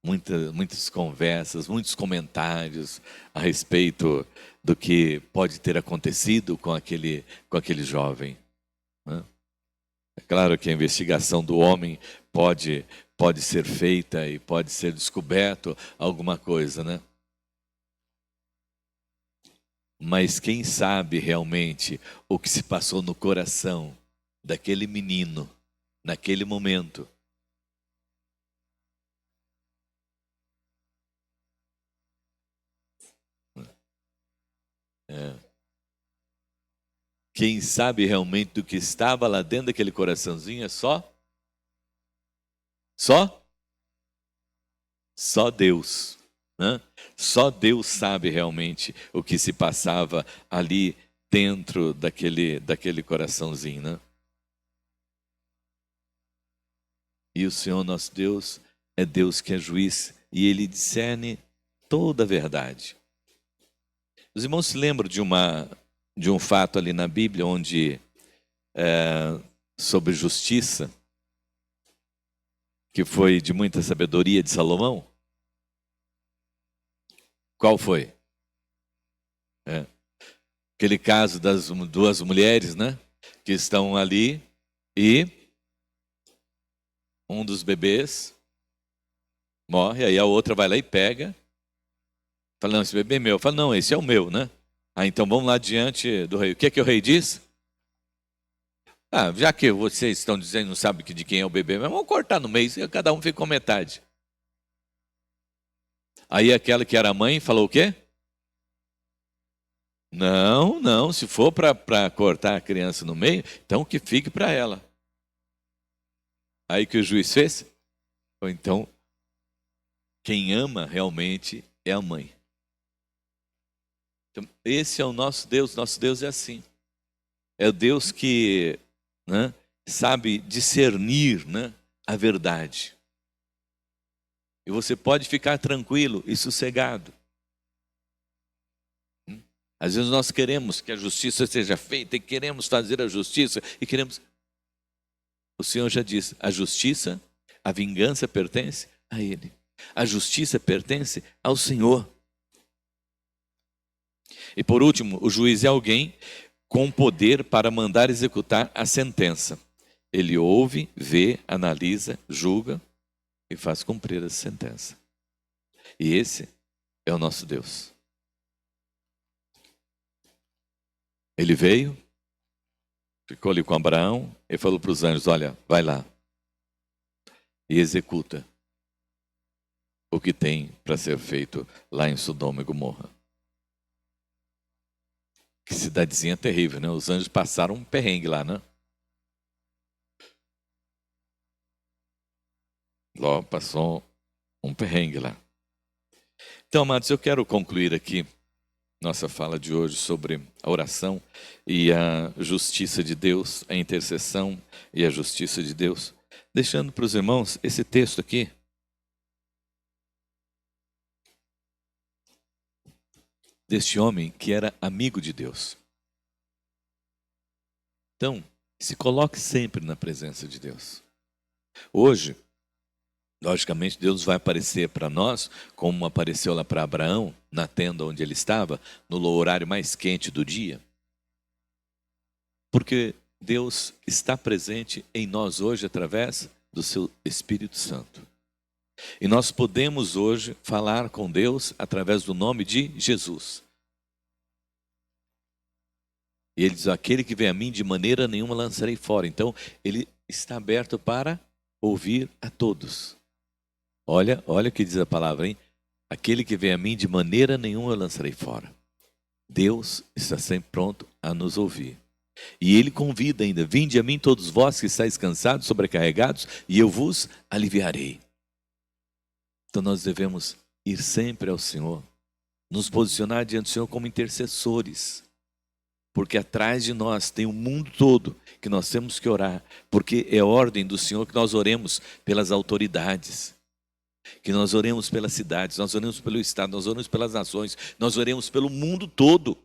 Muitas conversas, muitos comentários a respeito do que pode ter acontecido com aquele jovem, né? É claro que a investigação do homem pode ser feita e pode ser descoberto alguma coisa, né? Mas quem sabe realmente o que se passou no coração daquele menino naquele momento? É. Quem sabe realmente do que estava lá dentro daquele coraçãozinho é só Deus, né? Só Deus sabe realmente o que se passava ali dentro daquele coraçãozinho, né? E o Senhor nosso Deus é Deus que é juiz e Ele discerne toda a verdade. Os irmãos se lembram de um fato ali na Bíblia onde sobre justiça, que foi de muita sabedoria de Salomão? Qual foi? Aquele caso das duas mulheres, né? Que estão ali e um dos bebês morre, aí a outra vai lá e pega. Fala, não, esse bebê é meu. Fala, não, esse é o meu, né? Ah, então vamos lá diante do rei. O que é que o rei diz? Ah, já que vocês estão dizendo, não sabem de quem é o bebê, mas vamos cortar no meio, e cada um fica com metade. Aí aquela que era mãe falou o quê? Não, não, se for para cortar a criança no meio, então que fique para ela. Aí que o juiz fez? Ou então, quem ama realmente é a mãe. Então, esse é o nosso Deus é assim. É o Deus que, né, sabe discernir, né, a verdade. E você pode ficar tranquilo e sossegado. Às vezes nós queremos que a justiça seja feita e queremos fazer a justiça e queremos... O Senhor já disse, a justiça, a vingança pertence a Ele. A justiça pertence ao Senhor. E por último, o juiz é alguém com poder para mandar executar a sentença. Ele ouve, vê, analisa, julga e faz cumprir a sentença. E esse é o nosso Deus. Ele veio, ficou ali com Abraão e falou para os anjos, olha, vai lá e executa o que tem para ser feito lá em Sodoma e Gomorra. Que cidadezinha terrível, né? Os anjos passaram um perrengue lá, né? Ló passou um perrengue lá. Então, amados, eu quero concluir aqui Nossa fala de hoje sobre a oração e a justiça de Deus, a intercessão e a justiça de Deus. Deixando para os irmãos esse texto aqui. Deste homem que era amigo de Deus. Então, se coloque sempre na presença de Deus. Hoje, logicamente, Deus vai aparecer para nós, como apareceu lá para Abraão, na tenda onde ele estava, no horário mais quente do dia. Porque Deus está presente em nós hoje através do seu Espírito Santo. E nós podemos hoje falar com Deus através do nome de Jesus. E ele diz, aquele que vem a mim de maneira nenhuma lançarei fora. Então, ele está aberto para ouvir a todos. Olha o que diz a palavra, hein? Aquele que vem a mim de maneira nenhuma eu lançarei fora. Deus está sempre pronto a nos ouvir. E ele convida ainda, vinde a mim todos vós que estáis cansados, sobrecarregados, e eu vos aliviarei. Então nós devemos ir sempre ao Senhor, nos posicionar diante do Senhor como intercessores. Porque atrás de nós tem o mundo todo que nós temos que orar. Porque é ordem do Senhor que nós oremos pelas autoridades. Que nós oremos pelas cidades, nós oremos pelo Estado, nós oremos pelas nações, nós oremos pelo mundo todo.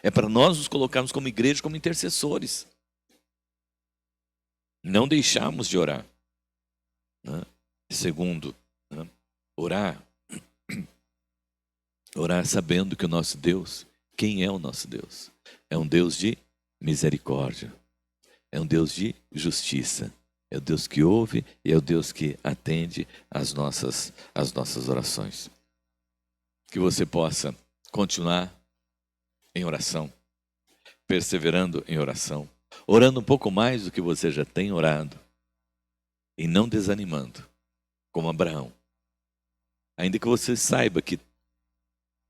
É para nós nos colocarmos como igreja, como intercessores. Não deixarmos de orar. Segundo, orar sabendo que o nosso Deus, quem é o nosso Deus? É um Deus de misericórdia, é um Deus de justiça, é o Deus que ouve e é o Deus que atende às nossas orações. Que você possa continuar em oração, perseverando em oração, orando um pouco mais do que você já tem orado e não desanimando, como Abraão. Ainda que você saiba que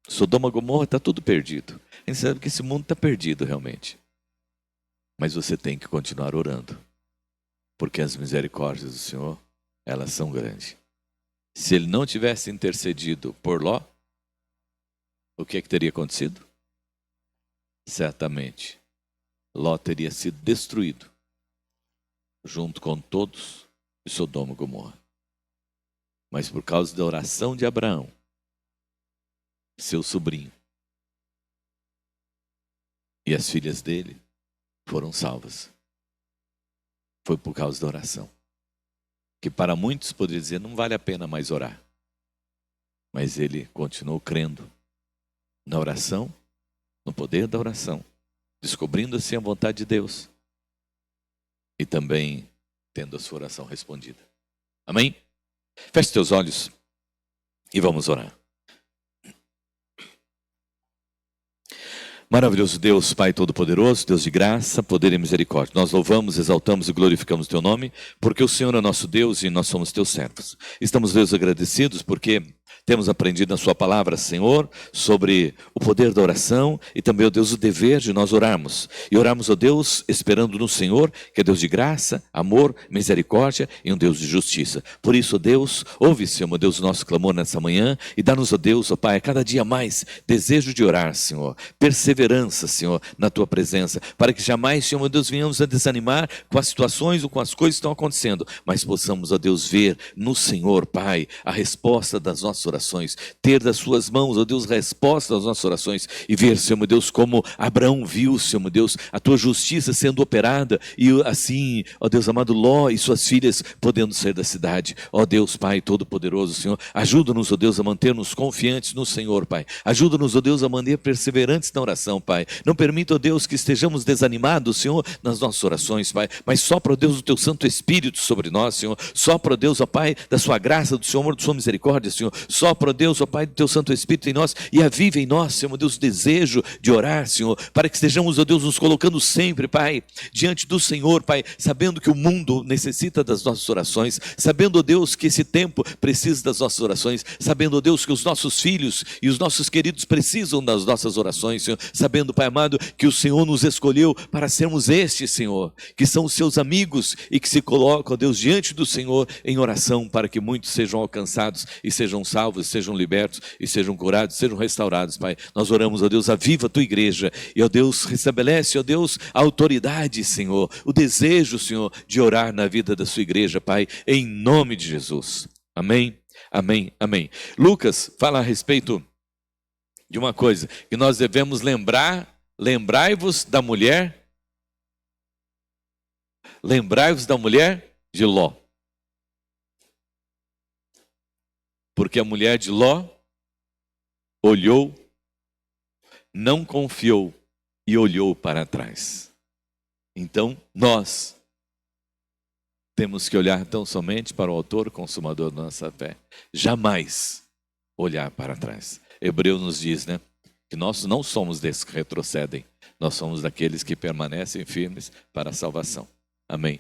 Sodoma e Gomorra está tudo perdido. A gente sabe que esse mundo está perdido realmente. Mas você tem que continuar orando. Porque as misericórdias do Senhor, elas são grandes. Se ele não tivesse intercedido por Ló, o que teria acontecido? Certamente, Ló teria sido destruído, junto com todos de Sodoma e Gomorra. Mas por causa da oração de Abraão, seu sobrinho, e as filhas dele foram salvas. Foi por causa da oração. Que para muitos poderia dizer, não vale a pena mais orar. Mas ele continuou crendo na oração, no poder da oração, descobrindo assim a vontade de Deus e também tendo a sua oração respondida. Amém? Feche teus olhos e vamos orar. Maravilhoso Deus, Pai Todo-Poderoso, Deus de graça, poder e misericórdia. Nós louvamos, exaltamos e glorificamos o Teu nome, porque o Senhor é nosso Deus e nós somos Teus servos. Estamos, Deus, agradecidos porque temos aprendido na Sua palavra, Senhor, sobre o poder da oração e também, ó Deus, o dever de nós orarmos. E orarmos, ó Deus, esperando no Senhor, que é Deus de graça, amor, misericórdia e um Deus de justiça. Por isso, ó Deus, ouve, Senhor, ó Deus, o nosso clamor nessa manhã e dá-nos, ó Deus, ó Pai, a cada dia mais desejo de orar, Senhor, perseverança, Senhor, na Tua presença, para que jamais, Senhor, ó Deus, venhamos a desanimar com as situações ou com as coisas que estão acontecendo, mas possamos, ó Deus, ver no Senhor, Pai, a resposta das nossas orações, ter das suas mãos, ó Deus, resposta das nossas orações e ver, Senhor meu Deus, como Abraão viu, Senhor meu Deus, a tua justiça sendo operada e assim, ó Deus amado, Ló e suas filhas podendo sair da cidade. Ó Deus, Pai Todo-Poderoso, Senhor, ajuda-nos, ó Deus, a manter-nos confiantes no Senhor, Pai. Ajuda-nos, ó Deus, a manter perseverantes na oração, Pai. Não permita, ó Deus, que estejamos desanimados, Senhor, nas nossas orações, Pai, mas sopra, ó Deus, o teu Santo Espírito sobre nós, Senhor. Sopra, ó Deus, ó Pai, da sua graça, do seu amor, da sua misericórdia, Senhor. Sopra, ó Deus, ó Pai, do teu Santo Espírito em nós e avive em nós, Senhor, ó Deus, o desejo de orar, Senhor, para que estejamos, ó Deus, nos colocando sempre, Pai, diante do Senhor, Pai, sabendo que o mundo necessita das nossas orações, sabendo, ó Deus, que esse tempo precisa das nossas orações, sabendo, ó Deus, que os nossos filhos e os nossos queridos precisam das nossas orações, Senhor, sabendo, Pai amado, que o Senhor nos escolheu para sermos estes, Senhor, que são os seus amigos e que se colocam, ó Deus, diante do Senhor em oração para que muitos sejam alcançados e sejam salvos salvos, sejam libertos e sejam curados, sejam restaurados, Pai. Nós oramos, ó Deus, aviva a tua igreja e, ó Deus, restabelece, ó Deus, a autoridade, Senhor, o desejo, Senhor, de orar na vida da sua igreja, Pai, em nome de Jesus. Amém, amém, amém. Lucas fala a respeito de uma coisa que nós devemos lembrar. Lembrai-vos da mulher de Ló. Porque a mulher de Ló olhou, não confiou e olhou para trás. Então, nós temos que olhar tão somente para o autor e consumador da nossa fé. Jamais olhar para trás. Hebreus nos diz, né? Que nós não somos desses que retrocedem. Nós somos daqueles que permanecem firmes para a salvação. Amém.